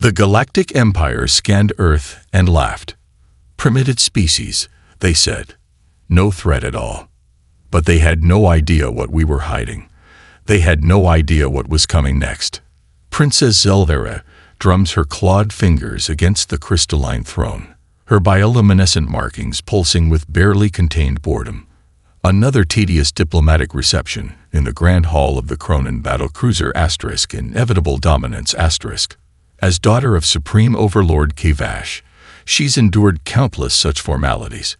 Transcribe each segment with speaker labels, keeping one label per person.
Speaker 1: The Galactic Empire scanned Earth and laughed. Primitive species, they said. No threat at all. But they had no idea what we were hiding. They had no idea what was coming next. Princess Zelvera drums her clawed fingers against the crystalline throne, her bioluminescent markings pulsing with barely contained boredom. Another tedious diplomatic reception in the Grand Hall of the Cronin battlecruiser *, inevitable dominance *. As daughter of Supreme Overlord Kavash, she's endured countless such formalities.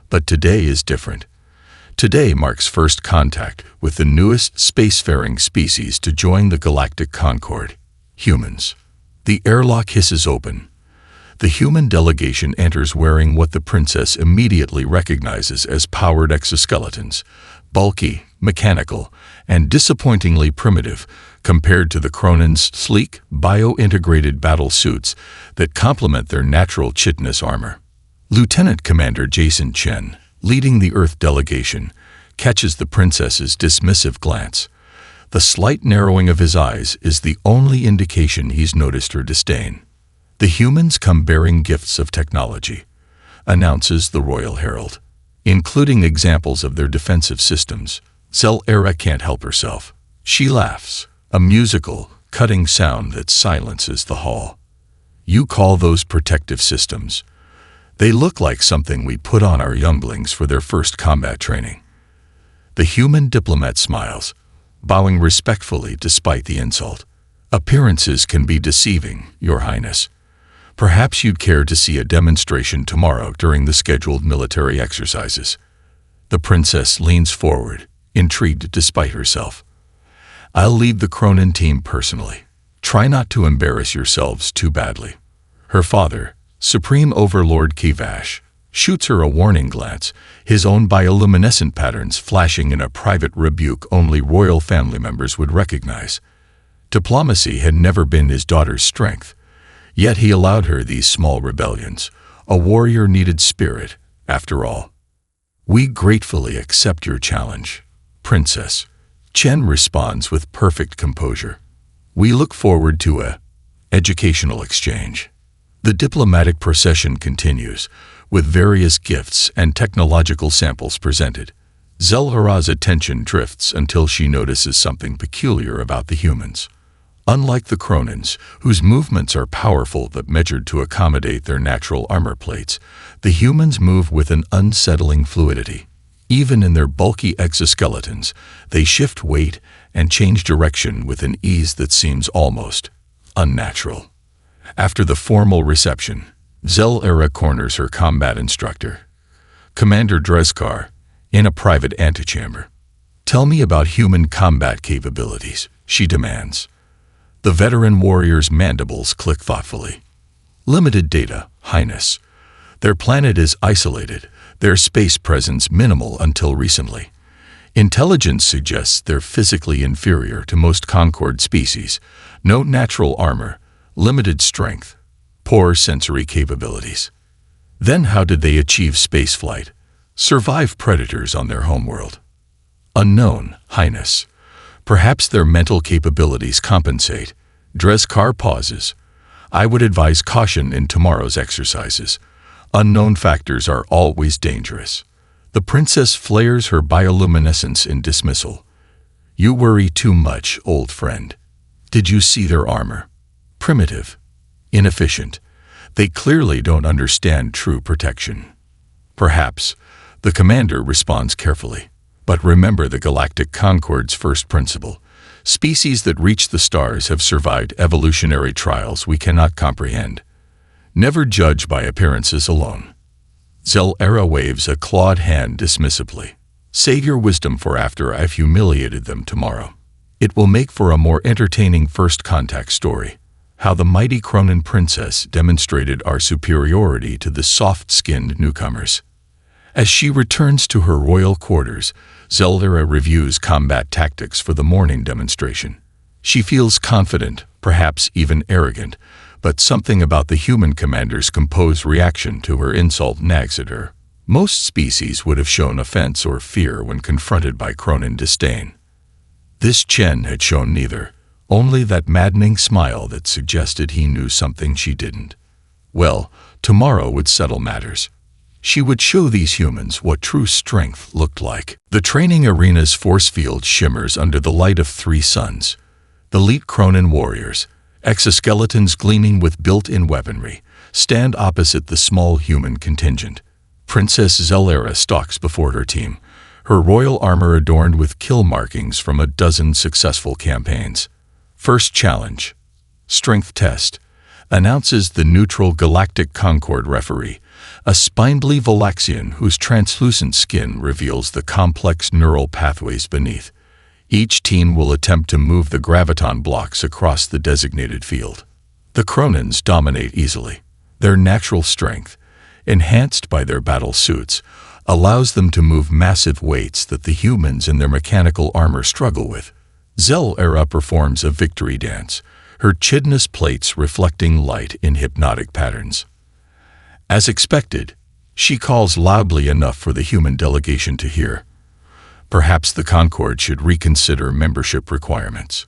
Speaker 1: But today is different. Today marks first contact with the newest spacefaring species to join the Galactic Concord, humans. The airlock hisses open. The human delegation enters wearing what the princess immediately recognizes as powered exoskeletons, bulky, mechanical, and disappointingly primitive compared to the Cronin's sleek, bio-integrated battle suits that complement their natural chitinous armor. Lieutenant Commander Jason Chen, leading the Earth delegation, catches the princess's dismissive glance. The slight narrowing of his eyes is the only indication he's noticed her disdain. The humans come bearing gifts of technology, announces the Royal Herald, including examples of their defensive systems. Zelvera can't help herself. She laughs, a musical, cutting sound that silences the hall. You call those protective systems? They look like something we put on our younglings for their first combat training. The human diplomat smiles, bowing respectfully despite the insult. Appearances can be deceiving, Your Highness. Perhaps you'd care to see a demonstration tomorrow during the scheduled military exercises. The princess leans forward, intrigued despite herself. I'll lead the Cronin team personally. Try not to embarrass yourselves too badly. Her father, Supreme Overlord Kavash, shoots her a warning glance, his own bioluminescent patterns flashing in a private rebuke only royal family members would recognize. Diplomacy had never been his daughter's strength, yet he allowed her these small rebellions. A warrior needed spirit, after all. We gratefully accept your challenge, Princess. Chen responds with perfect composure. We look forward to a educational exchange. The diplomatic procession continues, with various gifts and technological samples presented. Zelvera's attention drifts until she notices something peculiar about the humans. Unlike the Cronins, whose movements are powerful but measured to accommodate their natural armor plates, the humans move with an unsettling fluidity. Even in their bulky exoskeletons, they shift weight and change direction with an ease that seems almost unnatural. After the formal reception, Zelvera corners her combat instructor, Commander Dreskar, in a private antechamber. Tell me about human combat capabilities, she demands. The veteran warrior's mandibles click thoughtfully. Limited data, Highness. Their planet is isolated, their space presence minimal until recently. Intelligence suggests they're physically inferior to most Concord species. No natural armor, limited strength, poor sensory capabilities. Then how did they achieve spaceflight? Survive predators on their homeworld? Unknown, Highness. Perhaps their mental capabilities compensate. Dreskar pauses. I would advise caution in tomorrow's exercises. Unknown factors are always dangerous. The princess flares her bioluminescence in dismissal. You worry too much, old friend. Did you see their armor? Primitive. Inefficient. They clearly don't understand true protection. Perhaps. The commander responds carefully. But remember the Galactic Concord's first principle. Species that reach the stars have survived evolutionary trials we cannot comprehend. Never judge by appearances alone. Zelvera waves a clawed hand dismissively. Save your wisdom for after I've humiliated them tomorrow. It will make for a more entertaining first contact story. How the mighty Cronin princess demonstrated our superiority to the soft-skinned newcomers. As she returns to her royal quarters, Zelvera reviews combat tactics for the morning demonstration. She feels confident, perhaps even arrogant, but something about the human commander's composed reaction to her insult nags at her. Most species would have shown offense or fear when confronted by Cronin disdain. This Chen had shown neither, only that maddening smile that suggested he knew something she didn't. Well, tomorrow would settle matters. She would show these humans what true strength looked like. The training arena's force field shimmers under the light of 3 suns. The elite Cronin warriors, exoskeletons gleaming with built-in weaponry, stand opposite the small human contingent. Princess Zelera stalks before her team, her royal armor adorned with kill markings from a dozen successful campaigns. First challenge. Strength test. Announces the neutral Galactic Concord referee, a spindly Valaxian whose translucent skin reveals the complex neural pathways beneath. Each team will attempt to move the graviton blocks across the designated field. The Cronins dominate easily. Their natural strength, enhanced by their battle suits, allows them to move massive weights that the humans in their mechanical armor struggle with. Zelera performs a victory dance, her chidness plates reflecting light in hypnotic patterns. As expected, she calls loudly enough for the human delegation to hear. Perhaps the Concord should reconsider membership requirements.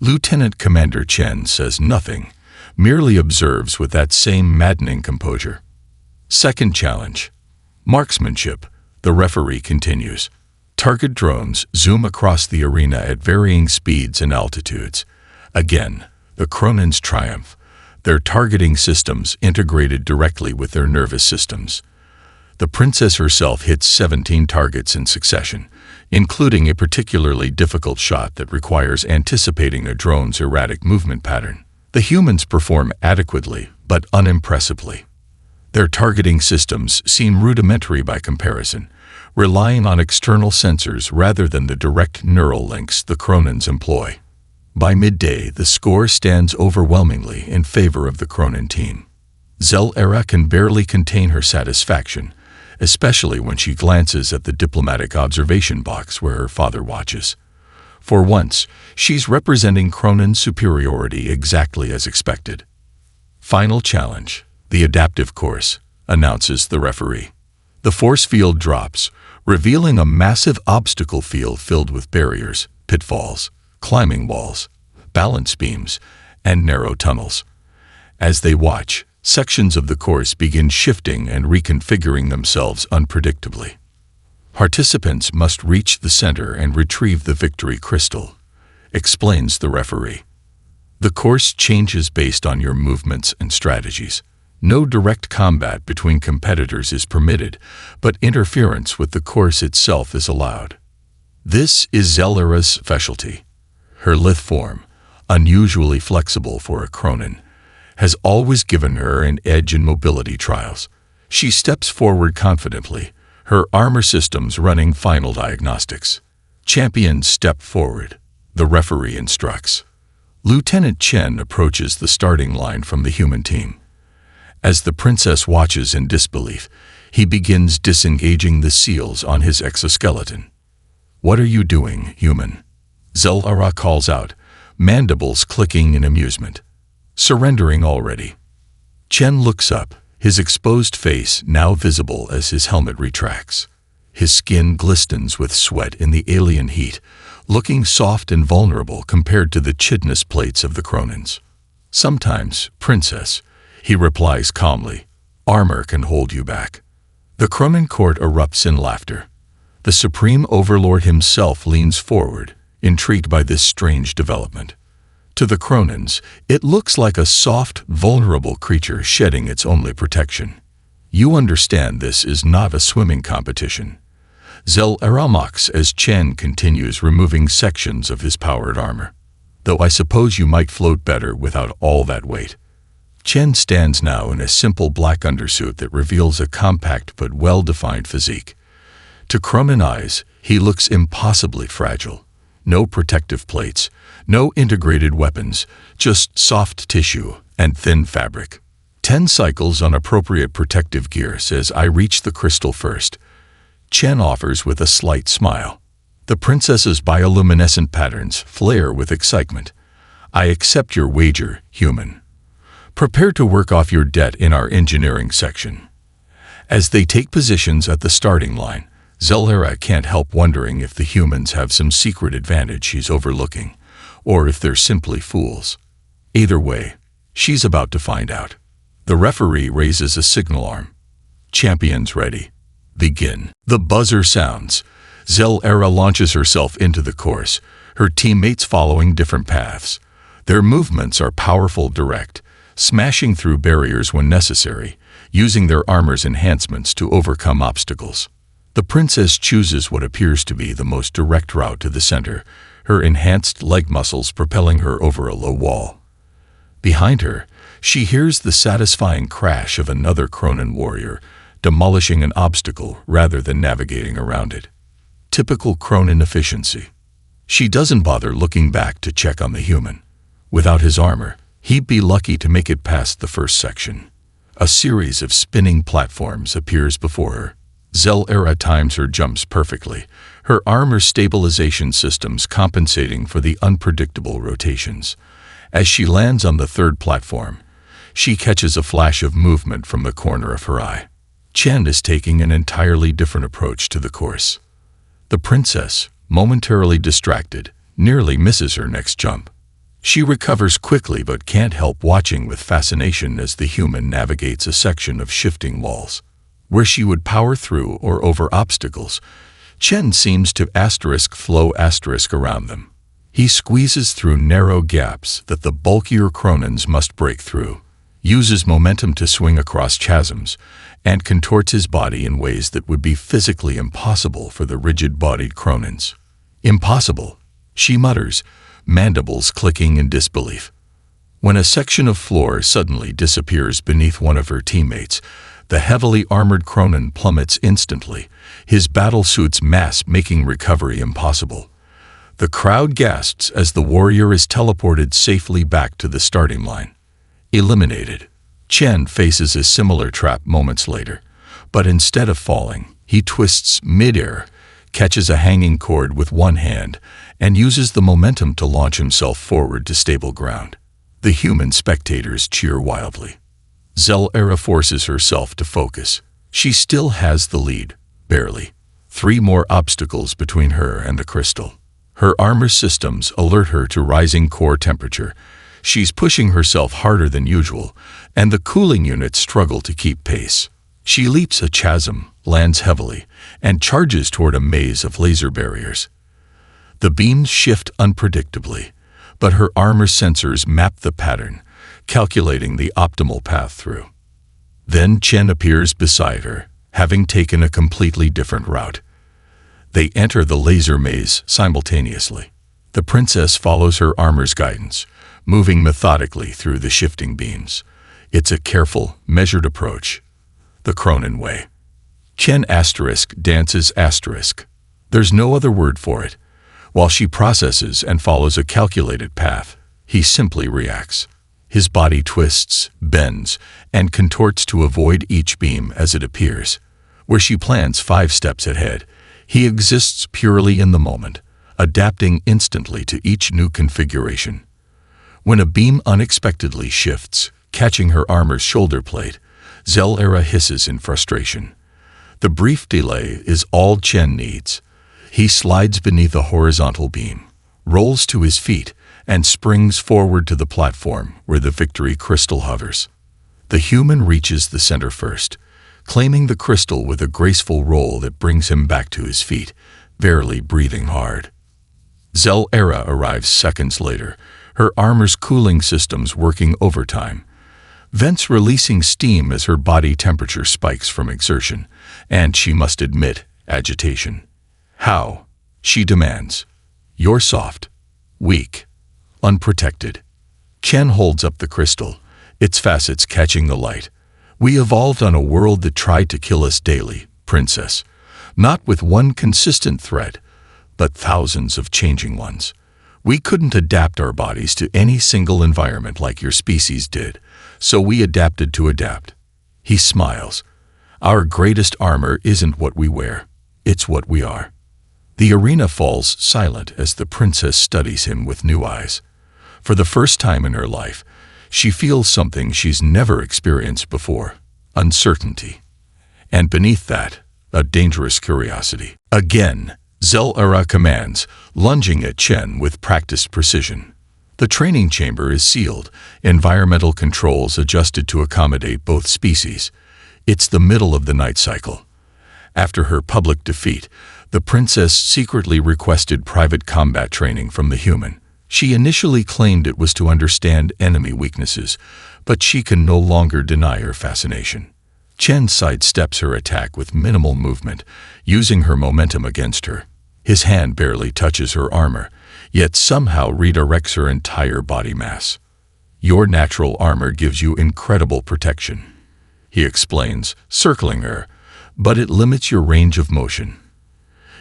Speaker 1: Lieutenant Commander Chen says nothing, merely observes with that same maddening composure. Second challenge. Marksmanship. The referee continues. Target drones zoom across the arena at varying speeds and altitudes. Again, the Cronins triumph, their targeting systems integrated directly with their nervous systems. The princess herself hits 17 targets in succession, including a particularly difficult shot that requires anticipating a drone's erratic movement pattern. The humans perform adequately, but unimpressively. Their targeting systems seem rudimentary by comparison, relying on external sensors rather than the direct neural links the Cronins employ. By midday, the score stands overwhelmingly in favor of the Cronin team. Zelera can barely contain her satisfaction, especially when she glances at the diplomatic observation box where her father watches. For once, she's representing Cronin's superiority exactly as expected. Final challenge. The adaptive course, announces the referee. The force field drops, revealing a massive obstacle field filled with barriers, pitfalls, climbing walls, balance beams, and narrow tunnels. As they watch, sections of the course begin shifting and reconfiguring themselves unpredictably. Participants must reach the center and retrieve the victory crystal, explains the referee. The course changes based on your movements and strategies. No direct combat between competitors is permitted, but interference with the course itself is allowed. This is Zelera's specialty. Her lithe form, unusually flexible for a Cronin, has always given her an edge in mobility trials. She steps forward confidently, her armor systems running final diagnostics. Champions step forward, the referee instructs. Lieutenant Chen approaches the starting line from the human team. As the princess watches in disbelief, he begins disengaging the seals on his exoskeleton. "What are you doing, human?" Zelera calls out, mandibles clicking in amusement. "Surrendering already." Chen looks up, his exposed face now visible as his helmet retracts. His skin glistens with sweat in the alien heat, looking soft and vulnerable compared to the chidness plates of the Cronins. "Sometimes, princess," he replies calmly, "armor can hold you back." The Cronin court erupts in laughter. The Supreme Overlord himself leans forward, intrigued by this strange development. To the Cronins, it looks like a soft, vulnerable creature shedding its only protection. "You understand this is not a swimming competition." Zelera mocks as Chen continues removing sections of his powered armor. "Though I suppose you might float better without all that weight." Chen stands now in a simple black undersuit that reveals a compact but well-defined physique. To Cronin eyes, he looks impossibly fragile. No protective plates, no integrated weapons, just soft tissue and thin fabric. 10 cycles on appropriate protective gear says I reach the crystal first. Chen offers with a slight smile. The princess's bioluminescent patterns flare with excitement. "I accept your wager, human. Prepare to work off your debt in our engineering section." As they take positions at the starting line, Zelera can't help wondering if the humans have some secret advantage she's overlooking, or if they're simply fools. Either way, she's about to find out. The referee raises a signal arm. Champions ready. Begin. The buzzer sounds. Zell-Era launches herself into the course, her teammates following different paths. Their movements are powerful, direct, smashing through barriers when necessary, using their armor's enhancements to overcome obstacles. The princess chooses what appears to be the most direct route to the center, her enhanced leg muscles propelling her over a low wall. Behind her, she hears the satisfying crash of another Cronin warrior, demolishing an obstacle rather than navigating around it. Typical Cronin efficiency. She doesn't bother looking back to check on the human. Without his armor, he'd be lucky to make it past the first section. A series of spinning platforms appears before her. Zell-Era times her jumps perfectly, her armor stabilization systems compensating for the unpredictable rotations. As she lands on the third platform, she catches a flash of movement from the corner of her eye. Chen is taking an entirely different approach to the course. The princess, momentarily distracted, nearly misses her next jump. She recovers quickly but can't help watching with fascination as the human navigates a section of shifting walls. Where she would power through or over obstacles, Chen seems to flow around them. He squeezes through narrow gaps that the bulkier Cronins must break through, uses momentum to swing across chasms, and contorts his body in ways that would be physically impossible for the rigid-bodied Cronins. Impossible, she mutters, mandibles clicking in disbelief. When a section of floor suddenly disappears beneath one of her teammates, the heavily armored Cronin plummets instantly, his battlesuit's mass making recovery impossible. The crowd gasps as the warrior is teleported safely back to the starting line. Eliminated. Chen faces a similar trap moments later, but instead of falling, he twists mid-air, catches a hanging cord with one hand, and uses the momentum to launch himself forward to stable ground. The human spectators cheer wildly. Zell-Era forces herself to focus. She still has the lead, barely. 3 more obstacles between her and the crystal. Her armor systems alert her to rising core temperature. She's pushing herself harder than usual, and the cooling units struggle to keep pace. She leaps a chasm, lands heavily, and charges toward a maze of laser barriers. The beams shift unpredictably, but her armor sensors map the pattern, calculating the optimal path through. Then Chen appears beside her, having taken a completely different route. They enter the laser maze simultaneously. The princess follows her armor's guidance, moving methodically through the shifting beams. It's a careful, measured approach. The Cronin way. Chen dances *. There's no other word for it. While she processes and follows a calculated path, he simply reacts. His body twists, bends, and contorts to avoid each beam as it appears. Where she plans 5 steps ahead, he exists purely in the moment, adapting instantly to each new configuration. When a beam unexpectedly shifts, catching her armor's shoulder plate, Zell-Era hisses in frustration. The brief delay is all Chen needs. He slides beneath a horizontal beam, rolls to his feet, and springs forward to the platform where the victory crystal hovers. The human reaches the center first, claiming the crystal with a graceful roll that brings him back to his feet, barely breathing hard. Zell-Era arrives seconds later, her armor's cooling systems working overtime, vents releasing steam as her body temperature spikes from exertion, and, she must admit, agitation. How? She demands. You're soft, weak, unprotected. Chen holds up the crystal, its facets catching the light. We evolved on a world that tried to kill us daily, princess. Not with one consistent threat, but thousands of changing ones. We couldn't adapt our bodies to any single environment like your species did, so we adapted to adapt. He smiles. Our greatest armor isn't what we wear, it's what we are. The arena falls silent as the princess studies him with new eyes. For the first time in her life, she feels something she's never experienced before, uncertainty. And beneath that, a dangerous curiosity. Again, Zell-Era commands, lunging at Chen with practiced precision. The training chamber is sealed, environmental controls adjusted to accommodate both species. It's the middle of the night cycle. After her public defeat, the princess secretly requested private combat training from the human. She initially claimed it was to understand enemy weaknesses, but she can no longer deny her fascination. Chen sidesteps her attack with minimal movement, using her momentum against her. His hand barely touches her armor, yet somehow redirects her entire body mass. Your natural armor gives you incredible protection, he explains, circling her, but it limits your range of motion.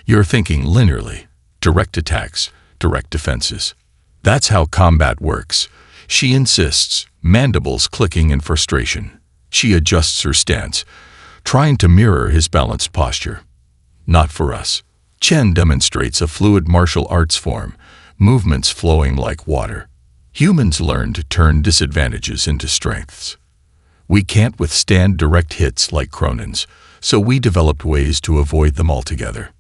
Speaker 1: You're thinking linearly, direct attacks, direct defenses. That's how combat works, she insists, mandibles clicking in frustration. She adjusts her stance, trying to mirror his balanced posture. Not for us. Chen demonstrates a fluid martial arts form, movements flowing like water. Humans learn to turn disadvantages into strengths. We can't withstand direct hits like Cronin's, so we developed ways to avoid them altogether.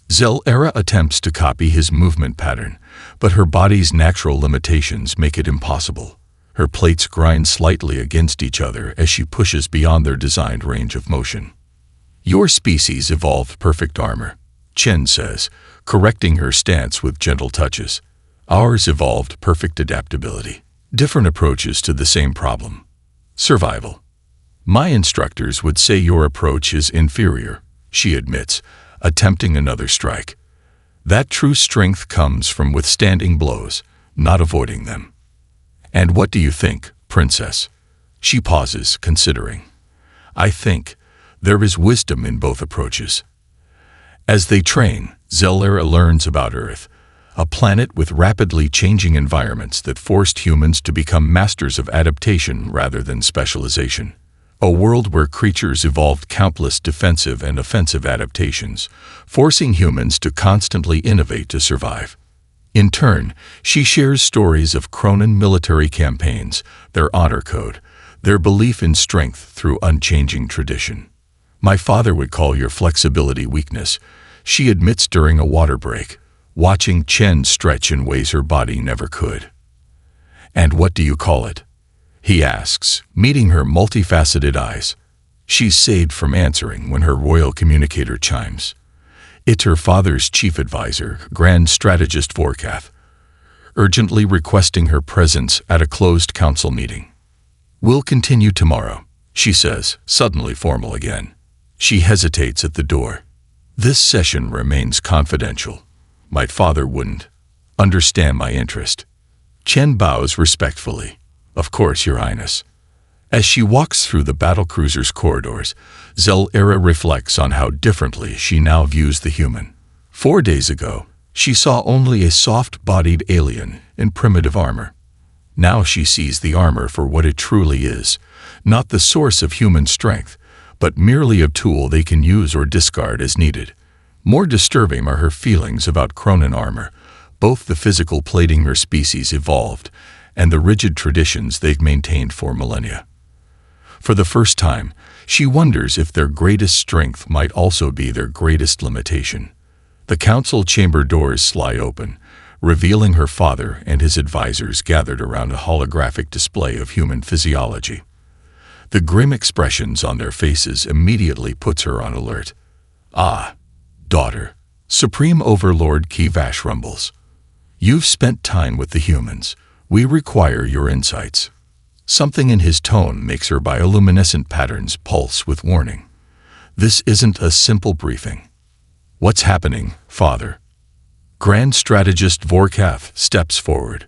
Speaker 1: Zelera attempts to copy his movement pattern, but her body's natural limitations make it impossible. Her plates grind slightly against each other as she pushes beyond their designed range of motion. Your species evolved perfect armor, Chen says, correcting her stance with gentle touches. Ours evolved perfect adaptability. Different approaches to the same problem. Survival. My instructors would say your approach is inferior, she admits, attempting another strike. That true strength comes from withstanding blows, not avoiding them. And what do you think, princess? She pauses, considering. I think there is wisdom in both approaches. As they train, Zelera learns about Earth, a planet with rapidly changing environments that forced humans to become masters of adaptation rather than specialization. A world where creatures evolved countless defensive and offensive adaptations, forcing humans to constantly innovate to survive. In turn, she shares stories of Cronin military campaigns, their honor code, their belief in strength through unchanging tradition. My father would call your flexibility weakness, she admits during a water break, watching Chen stretch in ways her body never could. And what do you call it? He asks, meeting her multifaceted eyes. She's saved from answering when her royal communicator chimes. It's her father's chief advisor, Grand Strategist Vorkath, urgently requesting her presence at a closed council meeting. We'll continue tomorrow, she says, suddenly formal again. She hesitates at the door. This session remains confidential. My father wouldn't understand my interest. Chen bows respectfully. Of course, Your Highness. As she walks through the battlecruiser's corridors, Zelera reflects on how differently she now views the human. 4 days ago, she saw only a soft-bodied alien in primitive armor. Now she sees the armor for what it truly is, not the source of human strength, but merely a tool they can use or discard as needed. More disturbing are her feelings about Cronin armor, both the physical plating her species evolved and the rigid traditions they've maintained for millennia. For the first time, she wonders if their greatest strength might also be their greatest limitation. The council chamber doors slide open, revealing her father and his advisors gathered around a holographic display of human physiology. The grim expressions on their faces immediately puts her on alert. Ah, daughter, Supreme Overlord Kivash rumbles. You've spent time with the humans. We require your insights. Something in his tone makes her bioluminescent patterns pulse with warning. This isn't a simple briefing. What's happening, Father? Grand Strategist Vorkath steps forward.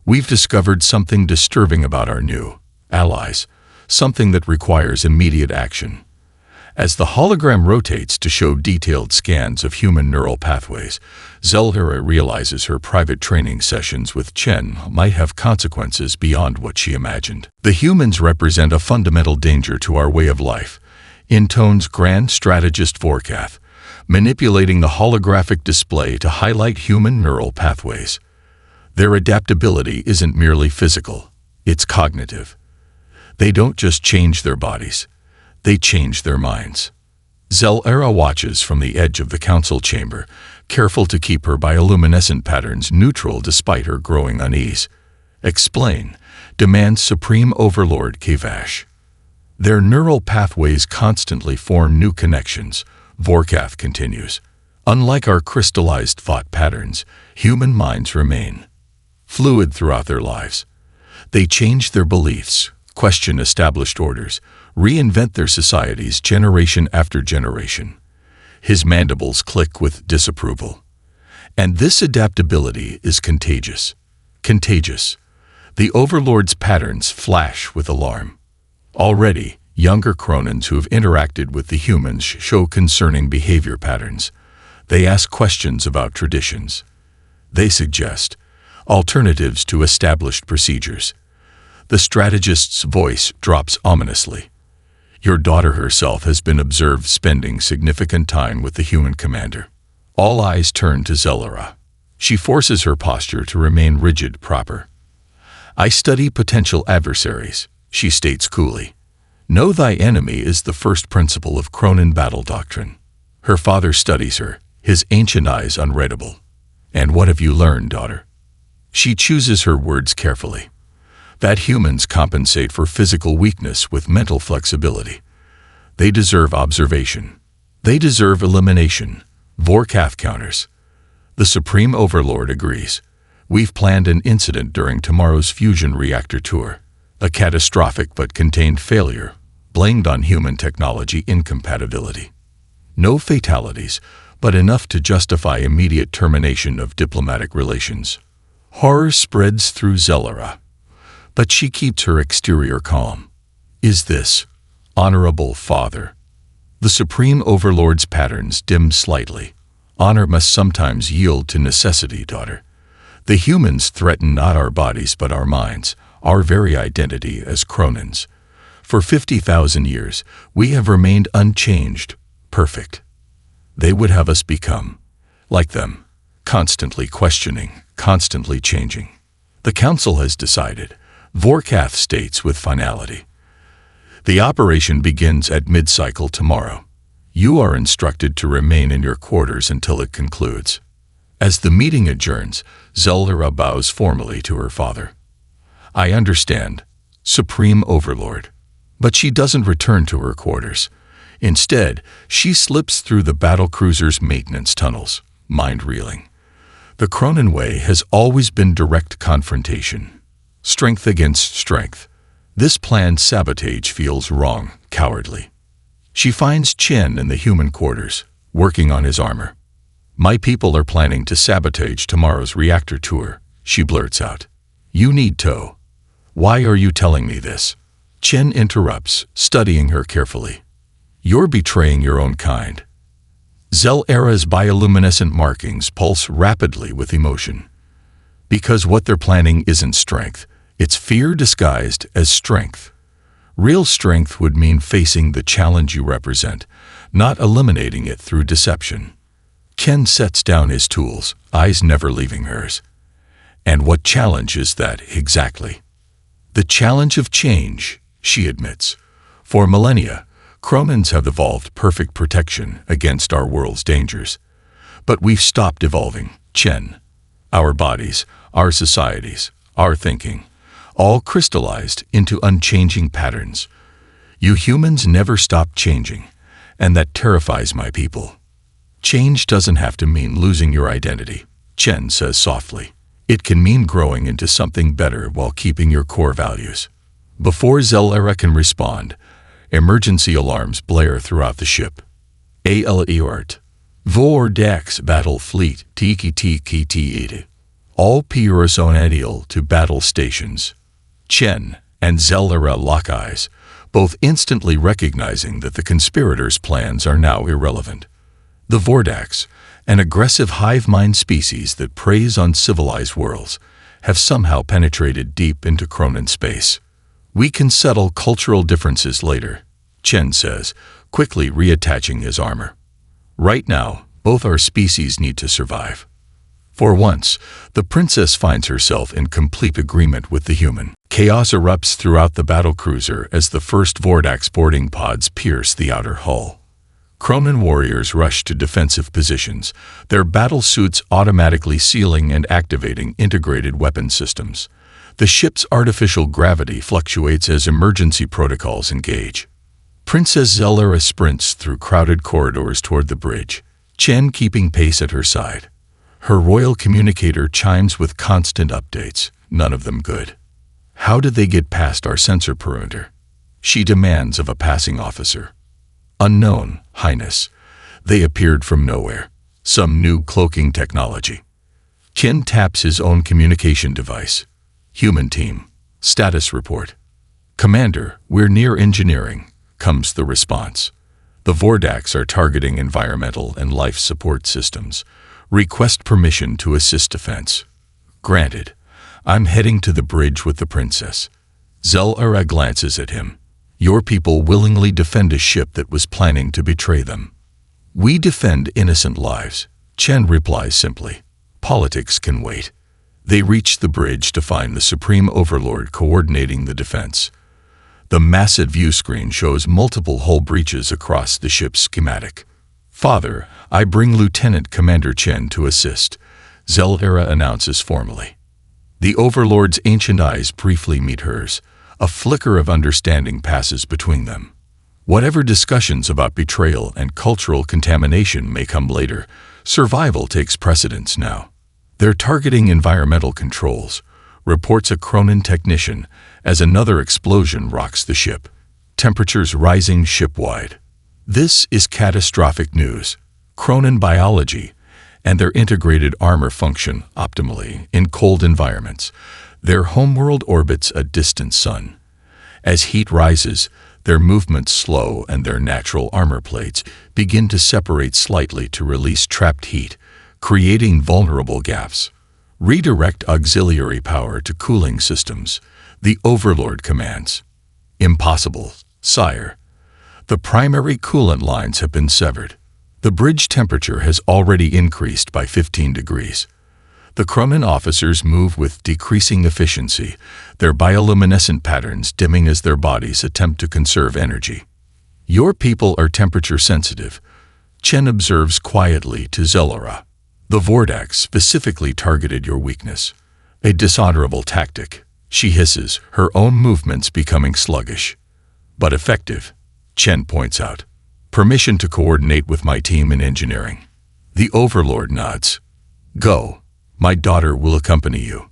Speaker 1: We've discovered something disturbing about our new allies, something that requires immediate action. As the hologram rotates to show detailed scans of human neural pathways, Zelera realizes her private training sessions with Chen might have consequences beyond what she imagined. The humans represent a fundamental danger to our way of life, intones Grand Strategist Vorkath, manipulating the holographic display to highlight human neural pathways. Their adaptability isn't merely physical, it's cognitive. They don't just change their bodies. They change their minds. Zelera watches from the edge of the council chamber, careful to keep her bioluminescent patterns neutral despite her growing unease. Explain, demands Supreme Overlord Kavash. Their neural pathways constantly form new connections, Vorkath continues. Unlike our crystallized thought patterns, human minds remain fluid throughout their lives. They change their beliefs, question established orders, reinvent their societies generation after generation. His mandibles click with disapproval. And this adaptability is contagious. Contagious. The Overlord's patterns flash with alarm. Already, younger Cronins who have interacted with the humans show concerning behavior patterns. They ask questions about traditions. They suggest alternatives to established procedures. The strategist's voice drops ominously. Your daughter herself has been observed spending significant time with the human commander. All eyes turn to Zellara. She forces her posture to remain rigid proper. I study potential adversaries, she states coolly. Know thy enemy is the first principle of Cronin battle doctrine. Her father studies her, his ancient eyes unreadable. And what have you learned, daughter? She chooses her words carefully. That humans compensate for physical weakness with mental flexibility. They deserve observation. They deserve elimination. Vorkath counters. The Supreme Overlord agrees. We've planned an incident during tomorrow's fusion reactor tour. A catastrophic but contained failure, blamed on human technology incompatibility. No fatalities, but enough to justify immediate termination of diplomatic relations. Horror spreads through Zellara. But she keeps her exterior calm. Is this, honorable father? The Supreme Overlord's patterns dim slightly. Honor must sometimes yield to necessity, daughter. The humans threaten not our bodies but our minds, our very identity as Cronins. For 50,000 years, we have remained unchanged, perfect. They would have us become, like them, constantly questioning, constantly changing. The Council has decided, Vorkath states with finality. The operation begins at mid-cycle tomorrow. You are instructed to remain in your quarters until it concludes. As the meeting adjourns, Zellara bows formally to her father. I understand, Supreme Overlord. But she doesn't return to her quarters. Instead, she slips through the battlecruiser's maintenance tunnels, mind reeling. The Cronin way has always been direct confrontation. Strength against strength. This planned sabotage feels wrong, cowardly. She finds Chen in the human quarters, working on his armor. My people are planning to sabotage tomorrow's reactor tour, she blurts out. You need tow. Why are you telling me this? Chen interrupts, studying her carefully. You're betraying your own kind. Zelara's bioluminescent markings pulse rapidly with emotion. Because what they're planning isn't strength, it's fear disguised as strength. Real strength would mean facing the challenge you represent, not eliminating it through deception. Chen sets down his tools, eyes never leaving hers. And what challenge is that exactly? The challenge of change, she admits. For millennia, Cronins have evolved perfect protection against our world's dangers. But we've stopped evolving, Chen. Our bodies, our societies, our thinking, all crystallized into unchanging patterns. You humans never stop changing, and that terrifies my people. Change doesn't have to mean losing your identity, Chen says softly. It can mean growing into something better while keeping your core values. Before Zellara can respond, emergency alarms blare throughout the ship. Alert. Vordax Battle Fleet TKTKT. All Purusonadial to battle stations. Chen and Zellara lock eyes, both instantly recognizing that the conspirators' plans are now irrelevant. The Vordax, an aggressive hive mind species that preys on civilized worlds, have somehow penetrated deep into Cronin space. We can settle cultural differences later, Chen says, quickly reattaching his armor. Right now, both our species need to survive. For once, the princess finds herself in complete agreement with the human. Chaos erupts throughout the battlecruiser as the first Vordax boarding pods pierce the outer hull. Cronin warriors rush to defensive positions, their battle suits automatically sealing and activating integrated weapon systems. The ship's artificial gravity fluctuates as emergency protocols engage. Princess Zelera sprints through crowded corridors toward the bridge, Chen keeping pace at her side. Her royal communicator chimes with constant updates, none of them good. How did they get past our sensor perimeter? She demands of a passing officer. Unknown, Highness. They appeared from nowhere. Some new cloaking technology. Chen taps his own communication device. Human team. Status report. Commander, we're near engineering, comes the response. The Vordax are targeting environmental and life support systems. Request permission to assist defense. Granted. I'm heading to the bridge with the princess. Zelera glances at him. Your people willingly defend a ship that was planning to betray them. We defend innocent lives, Chen replies simply. Politics can wait. They reach the bridge to find the Supreme Overlord coordinating the defense. The massive view screen shows multiple hull breaches across the ship's schematic. Father, I bring Lieutenant Commander Chen to assist, Zelera announces formally. The Overlord's ancient eyes briefly meet hers. A flicker of understanding passes between them. Whatever discussions about betrayal and cultural contamination may come later, survival takes precedence now. They're targeting environmental controls, reports a Cronin technician, as another explosion rocks the ship. Temperatures rising ship-wide. This is catastrophic news. Cronin biology and their integrated armor function optimally in cold environments. Their homeworld orbits a distant sun. As heat rises, their movements slow and their natural armor plates begin to separate slightly to release trapped heat, creating vulnerable gaps. Redirect auxiliary power to cooling systems, the Overlord commands. Impossible, sire. The primary coolant lines have been severed. The bridge temperature has already increased by 15 degrees. The Cronin officers move with decreasing efficiency, their bioluminescent patterns dimming as their bodies attempt to conserve energy. Your people are temperature sensitive, Chen observes quietly to Zelera. The Vordax specifically targeted your weakness. A dishonorable tactic, she hisses, her own movements becoming sluggish. But effective, Chen points out. Permission to coordinate with my team in engineering. The Overlord nods. Go. My daughter will accompany you.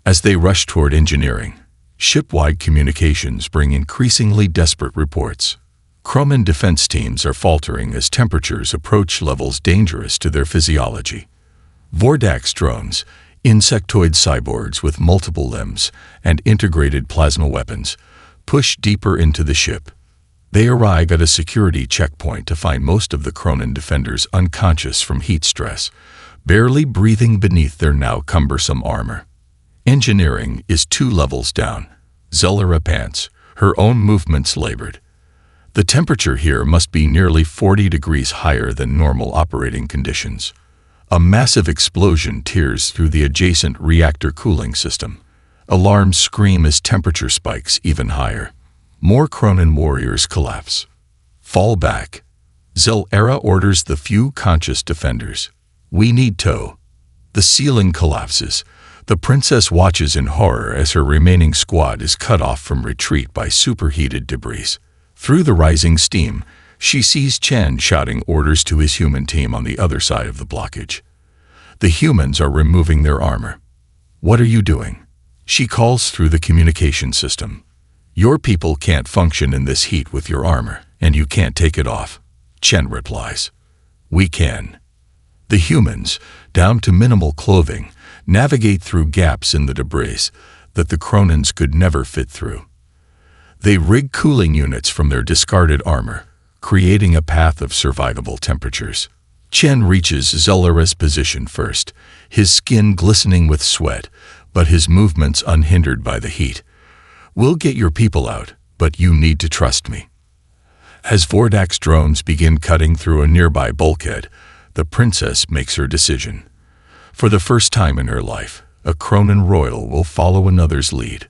Speaker 1: As they rush toward engineering, ship-wide communications bring increasingly desperate reports. Cronin defense teams are faltering as temperatures approach levels dangerous to their physiology. Vordax drones, insectoid cyborgs with multiple limbs and integrated plasma weapons, push deeper into the ship. They arrive at a security checkpoint to find most of the Cronin defenders unconscious from heat stress, barely breathing beneath their now cumbersome armor. Engineering is 2 levels down. Zelera pants, her own movements labored. The temperature here must be nearly 40 degrees higher than normal operating conditions. A massive explosion tears through the adjacent reactor cooling system. Alarms scream as temperature spikes even higher. More Cronin warriors collapse. Fall back. Zelera orders the few conscious defenders. We need tow. The ceiling collapses. The princess watches in horror as her remaining squad is cut off from retreat by superheated debris. Through the rising steam, she sees Chen shouting orders to his human team on the other side of the blockage. The humans are removing their armor. What are you doing? She calls through the communication system. Your people can't function in this heat with your armor, and you can't take it off. Chen replies. We can. The humans, down to minimal clothing, navigate through gaps in the debris that the Cronins could never fit through. They rig cooling units from their discarded armor, creating a path of survivable temperatures. Chen reaches Zelera's position first, his skin glistening with sweat, but his movements unhindered by the heat. We'll get your people out, but you need to trust me. As Vordax drones begin cutting through a nearby bulkhead, the princess makes her decision. For the first time in her life, a Cronin royal will follow another's lead.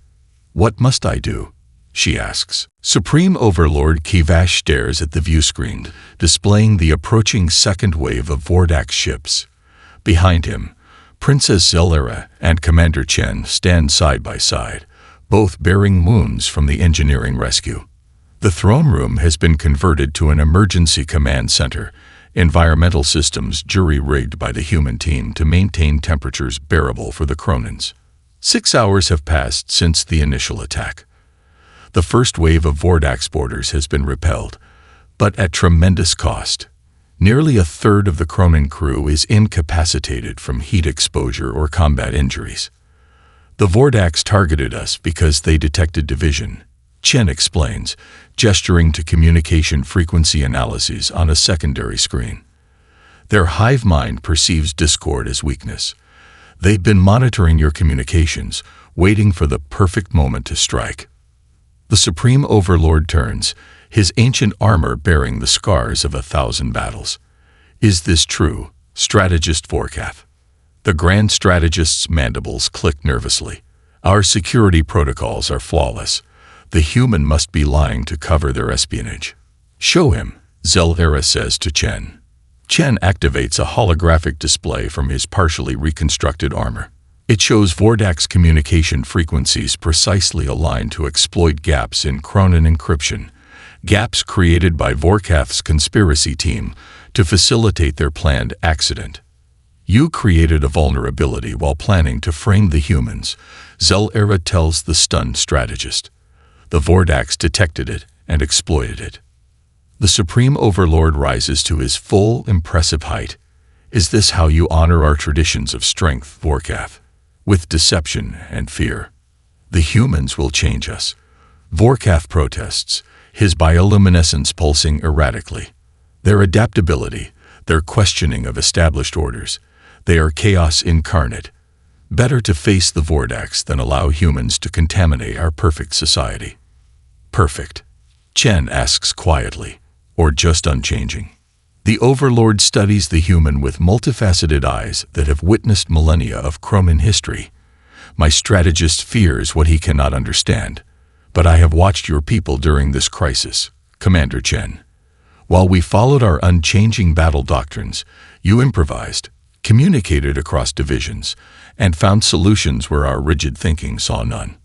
Speaker 1: What must I do? She asks. Supreme Overlord Kivash stares at the view screen, displaying the approaching second wave of Vordax ships. Behind him, Princess Zelera and Commander Chen stand side by side, both bearing wounds from the engineering rescue. The throne room has been converted to an emergency command center, environmental systems jury-rigged by the human team to maintain temperatures bearable for the Cronins. 6 hours have passed since the initial attack. The first wave of Vordax boarders has been repelled, but at tremendous cost. Nearly a third of the Cronin crew is incapacitated from heat exposure or combat injuries. The Vordax targeted us because they detected division, Chen explains, gesturing to communication frequency analyses on a secondary screen. Their hive mind perceives discord as weakness. They've been monitoring your communications, waiting for the perfect moment to strike. The Supreme Overlord turns, his ancient armor bearing the scars of 1,000 battles. Is this true, Strategist Vorkath? The Grand Strategist's mandibles click nervously. Our security protocols are flawless. The human must be lying to cover their espionage. Show him, Zelera says to Chen. Chen activates a holographic display from his partially reconstructed armor. It shows Vordax communication frequencies precisely aligned to exploit gaps in Cronin encryption, gaps created by Vorkath's conspiracy team to facilitate their planned accident. You created a vulnerability while planning to frame the humans, Zelera tells the stunned strategist. The Vordax detected it and exploited it. The Supreme Overlord rises to his full, impressive height. Is this how you honor our traditions of strength, Vorkath? With deception and fear. The humans will change us. Vorkath protests, his bioluminescence pulsing erratically. Their adaptability, their questioning of established orders, they are chaos incarnate. Better to face the Vordax than allow humans to contaminate our perfect society. Perfect? Chen asks quietly, or just unchanging. The Overlord studies the human with multifaceted eyes that have witnessed millennia of Cronin history. My strategist fears what he cannot understand, but I have watched your people during this crisis, Commander Chen. While we followed our unchanging battle doctrines, you improvised, communicated across divisions, and found solutions where our rigid thinking saw none.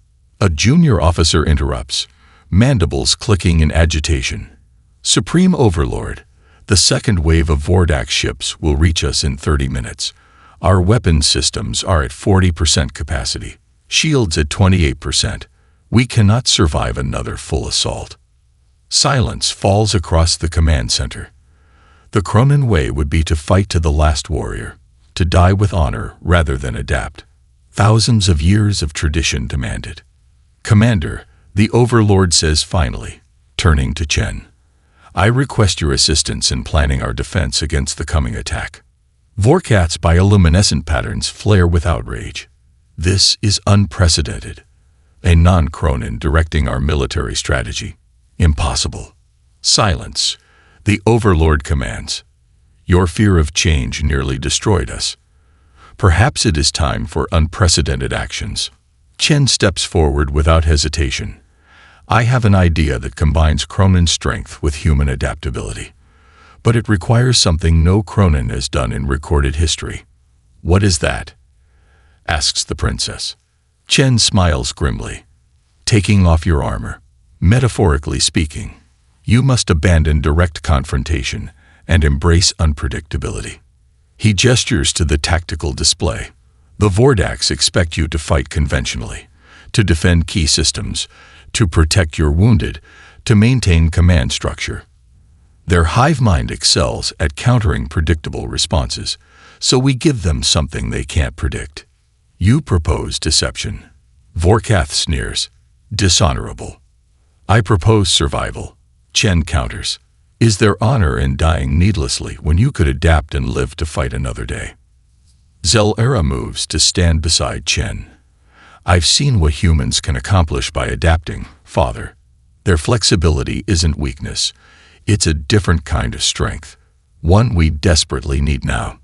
Speaker 1: A junior officer interrupts, mandibles clicking in agitation. Supreme Overlord, the second wave of Vordax ships will reach us in 30 minutes. Our weapons systems are at 40% capacity, shields at 28%. We cannot survive another full assault. Silence falls across the command center. The Cronin way would be to fight to the last warrior, to die with honor rather than adapt. Thousands of years of tradition demand it. Commander, the Overlord says finally, turning to Chen. I request your assistance in planning our defense against the coming attack. Vorkath's bioluminescent patterns flare with outrage. This is unprecedented. A non-Cronin directing our military strategy. Impossible. Silence. The Overlord commands. Your fear of change nearly destroyed us. Perhaps it is time for unprecedented actions. Chen steps forward without hesitation. I have an idea that combines Cronin strength with human adaptability. But it requires something no Cronin has done in recorded history. What is that? Asks the princess. Chen smiles grimly. Taking off your armor. Metaphorically speaking, you must abandon direct confrontation and embrace unpredictability. He gestures to the tactical display. The Vordax expect you to fight conventionally, to defend key systems, to protect your wounded, to maintain command structure. Their hive mind excels at countering predictable responses, so we give them something they can't predict. You propose deception. Vorkath sneers. Dishonorable. I propose survival. Chen counters. Is there honor in dying needlessly when you could adapt and live to fight another day? Zelera moves to stand beside Chen. I've seen what humans can accomplish by adapting, Father. Their flexibility isn't weakness. It's a different kind of strength, one we desperately need now.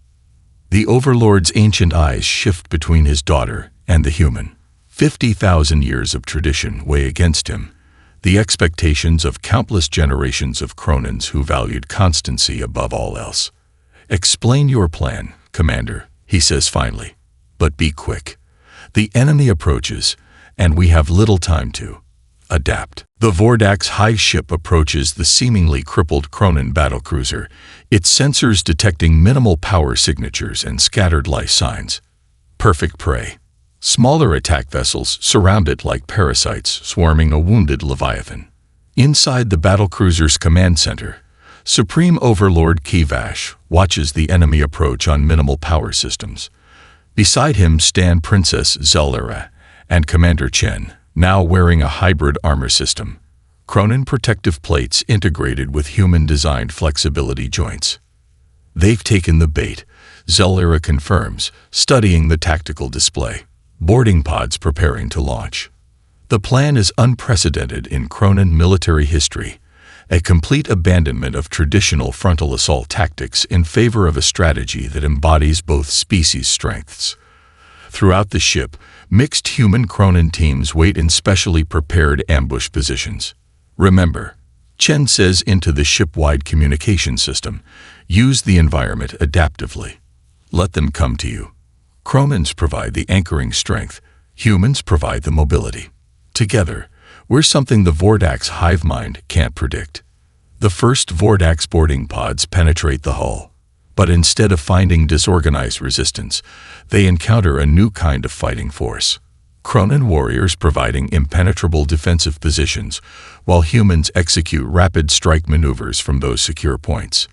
Speaker 1: The Overlord's ancient eyes shift between his daughter and the human. 50,000 years of tradition weigh against him, the expectations of countless generations of Cronins who valued constancy above all else. Explain your plan, Commander, he says finally. But be quick. The enemy approaches, and we have little time to adapt. The Vordak's high ship approaches the seemingly crippled Kronan battlecruiser, its sensors detecting minimal power signatures and scattered life signs. Perfect prey. Smaller attack vessels surround it like parasites swarming a wounded Leviathan. Inside the battlecruiser's command center, Supreme Overlord Kivash watches the enemy approach on minimal power systems. Beside him stand Princess Zelera and Commander Chen, now wearing a hybrid armor system. Kronan protective plates integrated with human-designed flexibility joints. They've taken the bait, Zelera confirms, studying the tactical display. Boarding pods preparing to launch. The plan is unprecedented in Kronan military history, a complete abandonment of traditional frontal assault tactics in favor of a strategy that embodies both species' strengths. Throughout the ship, mixed human Kronan teams wait in specially prepared ambush positions. Remember, Chen says into the ship-wide communication system, use the environment adaptively. Let them come to you. Kronans provide the anchoring strength, humans provide the mobility. Together, we're something the Vordak's hive mind can't predict. The first Vordak's boarding pods penetrate the hull, but instead of finding disorganized resistance, they encounter a new kind of fighting force. Kronan warriors providing impenetrable defensive positions, while humans execute rapid strike maneuvers from those secure points.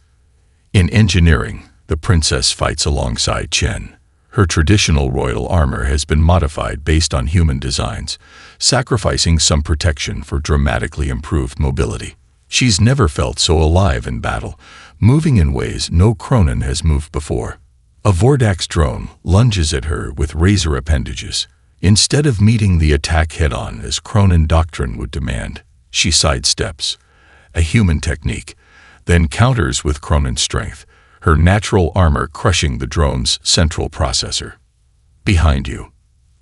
Speaker 1: In engineering, the princess fights alongside Chen. Her traditional royal armor has been modified based on human designs, sacrificing some protection for dramatically improved mobility. She's never felt so alive in battle, moving in ways no Kronan has moved before. A Vordak's drone lunges at her with razor appendages. Instead of meeting the attack head-on as Kronan doctrine would demand, she sidesteps, a human technique, then counters with Kronan strength, her natural armor crushing the drone's central processor. Behind you,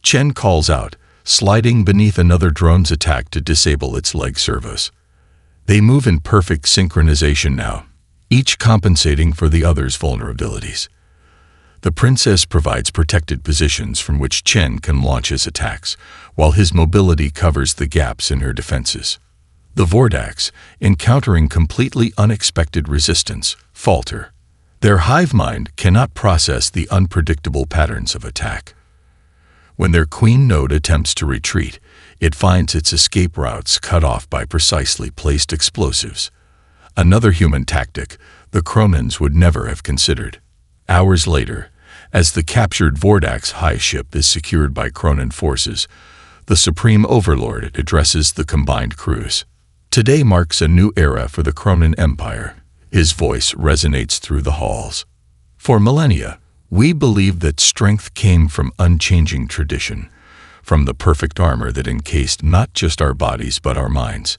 Speaker 1: Chen calls out, sliding beneath another drone's attack to disable its leg servos. They move in perfect synchronization now, each compensating for the other's vulnerabilities. The princess provides protected positions from which Chen can launch his attacks, while his mobility covers the gaps in her defenses. The Vordaks, encountering completely unexpected resistance, falter. Their hive mind cannot process the unpredictable patterns of attack. When their queen node attempts to retreat, it finds its escape routes cut off by precisely placed explosives. Another human tactic the Kronans would never have considered. Hours later, as the captured Vordak's high ship is secured by Kronan forces, the Supreme Overlord addresses the combined crews. Today marks a new era for the Kronan Empire. His voice resonates through the halls. For millennia, we believed that strength came from unchanging tradition, from the perfect armor that encased not just our bodies but our minds.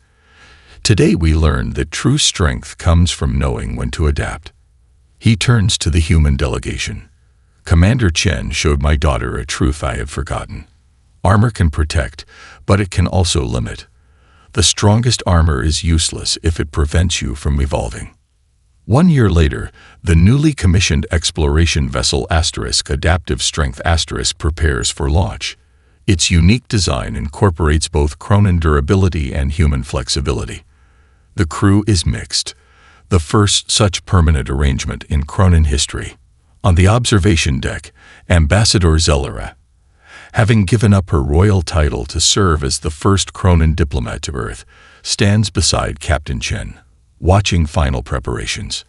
Speaker 1: Today we learn that true strength comes from knowing when to adapt. He turns to the human delegation. Commander Chen showed my daughter a truth I had forgotten. Armor can protect, but it can also limit. The strongest armor is useless if it prevents you from evolving. 1 year later, the newly commissioned exploration vessel Adaptive Strength prepares for launch. Its unique design incorporates both Kronan durability and human flexibility. The crew is mixed, the first such permanent arrangement in Kronan history. On the observation deck, Ambassador Zelera, having given up her royal title to serve as the first Kronan diplomat to Earth, stands beside Captain Chen, watching final preparations.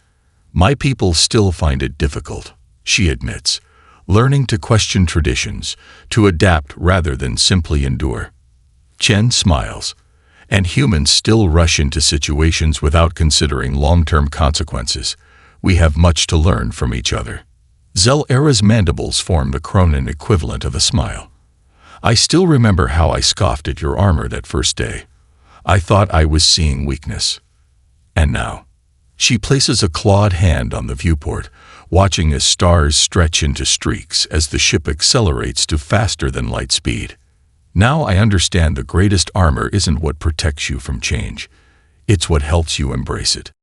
Speaker 1: My people still find it difficult, she admits, learning to question traditions, to adapt rather than simply endure. Chen smiles, and humans still rush into situations without considering long-term consequences. We have much to learn from each other. Zelera's mandibles form the Kronan equivalent of a smile. I still remember how I scoffed at your armor that first day. I thought I was seeing weakness. And now, she places a clawed hand on the viewport, watching as stars stretch into streaks as the ship accelerates to faster than light speed. Now I understand the greatest armor isn't what protects you from change. It's what helps you embrace it.